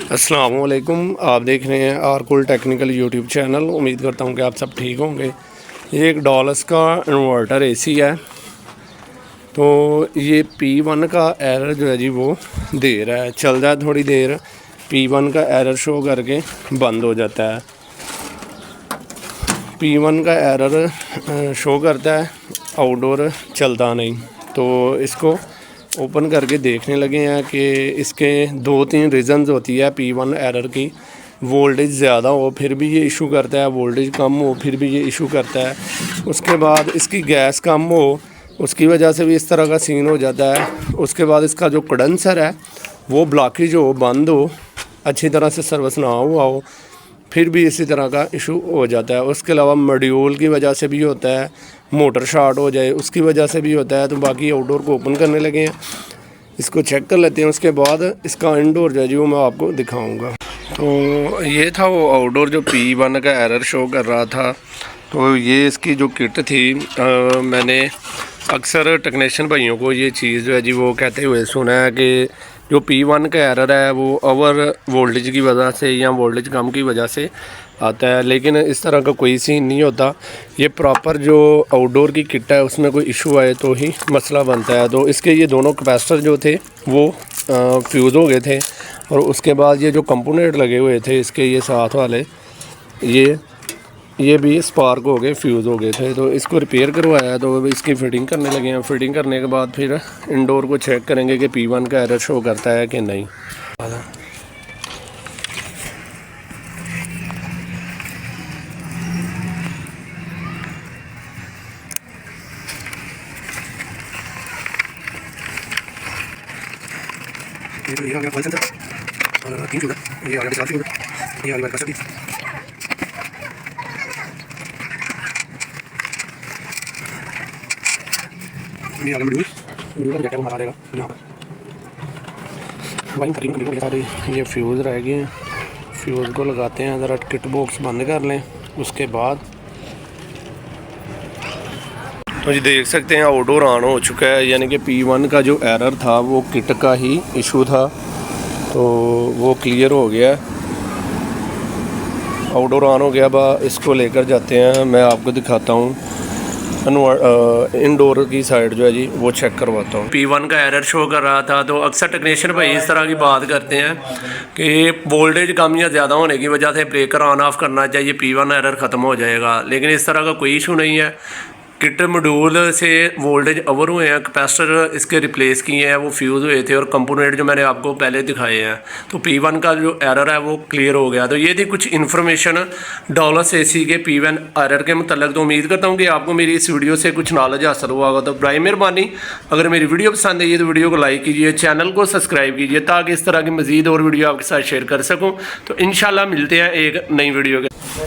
अस्सलाम वालेकुम। आप देख रहे हैं आरकुल टेक्निकल यूट्यूब चैनल। उम्मीद करता हूं कि आप सब ठीक होंगे। ये एक डॉलस का इन्वर्टर एसी है। तो ये P1 का एरर जो है जी वो दे रहा है, चल रहा है थोड़ी देर, P1 का एरर शो करके बंद हो जाता है। P1 का एरर शो करता है, आउटडोर चलता नहीं। तो इसको ओपन करके देखने लगे हैं कि इसके 2-3 रीज़न्स होती है P1 एरर की। वोल्टेज ज़्यादा हो फिर भी ये इशू करता है, वोल्टेज कम हो फिर भी ये इशू करता है। उसके बाद इसकी गैस कम हो, उसकी वजह से भी इस तरह का सीन हो जाता है। उसके बाद इसका जो कंडेंसर है वो ब्लॉकेज हो, बंद हो, अच्छी तरह से सर्विस ना हुआ हो, फिर भी इसी तरह का इशू हो जाता है। उसके अलावा मॉड्यूल की वजह से भी होता है, मोटर शॉर्ट हो जाए उसकी वजह से भी होता है। तो बाकी आउटडोर को ओपन करने लगे हैं, इसको चेक कर लेते हैं। उसके बाद इसका इनडोर जो है वो मैं आपको दिखाऊंगा। तो ये था वो आउटडोर जो P1 का एरर शो कर रहा था। तो ये इसकी जो किट थी, मैंने अक्सर टेक्नीशियन भाइयों को ये चीज़ जो है जी वो कहते हुए सुना है कि जो P1 का एरर है वो ओवर वोल्टेज की वजह से या वोल्टेज कम की वजह से आता है, लेकिन इस तरह का कोई सीन नहीं होता। ये प्रॉपर जो आउटडोर की किट है उसमें कोई इशू आए तो ही मसला बनता है। तो इसके ये दोनों कैपेसिटर जो थे वो फ्यूज़ हो गए थे, और उसके बाद ये जो कंपोनेंट लगे हुए थे इसके ये साथ वाले ये भी स्पार्क हो गए, फ्यूज़ हो गए थे। तो इसको रिपेयर करवाया, तो अब इसकी फ़िटिंग करने लगे हैं। फ़िटिंग करने के बाद फिर इंडोर को चेक करेंगे कि P1 का एरर शो करता है कि नहीं। ये आ गया कॉल सेंटर और 3 फ्यूज़, ये आ गया डिस्चार्ज फ्यूज़, ये आ गया कैपेसिटी। ये आ गया मॉड्यूल का जैक वो मारा देगा यहाँ पर। वाइंग कटिंग हो सारे। ये फ्यूज़ रह गए हैं, फ्यूज़ को लगाते हैं। ज़रा किट बॉक्स बंद कर लें। उसके बाद तो जी देख सकते हैं आउटडोर ऑन हो चुका है, यानी कि P1 का जो एरर था वो किट का ही इशू था, तो वो क्लियर हो गया। आउटडोर ऑन हो गया। अब इसको लेकर जाते हैं, मैं आपको दिखाता हूँ इनडोर की साइड जो है जी वो चेक करवाता हूँ। P1 का एरर शो कर रहा था। तो अक्सर टेक्नीशियन भाई इस तरह की बात करते हैं कि वोल्टेज कम या ज़्यादा होने की वजह से ब्रेकर ऑन ऑफ करना चाहिए, P1 एरर ख़त्म हो जाएगा। लेकिन इस तरह का कोई इशू नहीं है। किट मॉड्यूल से वोल्टेज ओवर हुए हैं, कैपेसिटर इसके रिप्लेस किए हैं, वो फ्यूज़ हुए थे, और कंपोनेंट जो मैंने आपको पहले दिखाए हैं। तो P1 का जो एरर है वो क्लियर हो गया। तो ये थी कुछ इन्फॉर्मेशन डॉलस एसी के P1 एरर के मतलब। तो उम्मीद करता हूँ कि आपको मेरी इस वीडियो से कुछ नॉलेज हासिल हुआ होगा। तो बराए मेहरबानी अगर मेरी वीडियो पसंद आई है तो वीडियो को लाइक कीजिए, चैनल को सब्सक्राइब कीजिए, ताकि इस तरह की मज़ीद और वीडियो आपके साथ शेयर कर सकूँ। तो इंशाल्लाह मिलते हैं एक नई वीडियो के।